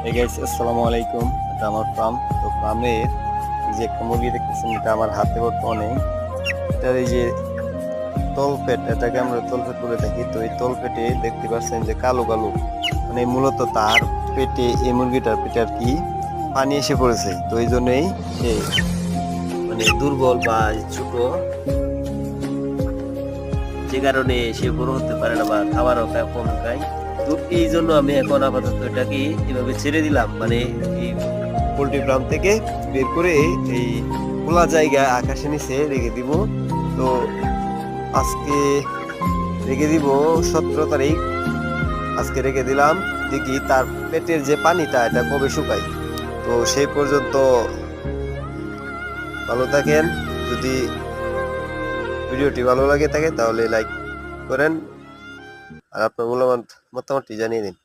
এই গাইস আসসালামু আলাইকুম। এটা আমার ফার্ম। তো ফার্মের এই যে একটা মুরগি দেখতেছেন, এটা আমার হাতে বর্তমানে। এটার এই যে তলপেট, এটাকে আমরা তলপেট বলে থাকি। তো এই তলপেটে দেখতে পাচ্ছেন যে কালো কালো, মানে মূলত তার পেটে, এই মুরগিটার পেটে আর কি পানি এসে পড়েছে। তো এই জন্যই সে মানে দুর্বল বা ছোট, যে কারণে সে বড় হতে পারে না বা খাবারও কম খায়। তো এই জন্য আমি এখন আপাতত এটাকে এভাবে ছেড়ে দিলাম, মানে এই পোল্ট্রি ফার্ম থেকে বের করে এই খোলা জায়গা আকাশের নিচে রেখে দিব। তো আজকে রেখে দিব 17 তারিখ। আজকে রেখে দিলাম, দেখি তার পেটের যে পানিটা এটা কবে শুকায়। তো সেই পর্যন্ত ভালো থাকেন। যদি ভিডিওটি ভালো লাগে থাকে তাহলে লাইক করেন, আর আপনার মূল্যবান মতামতটি জানিয়ে দিন।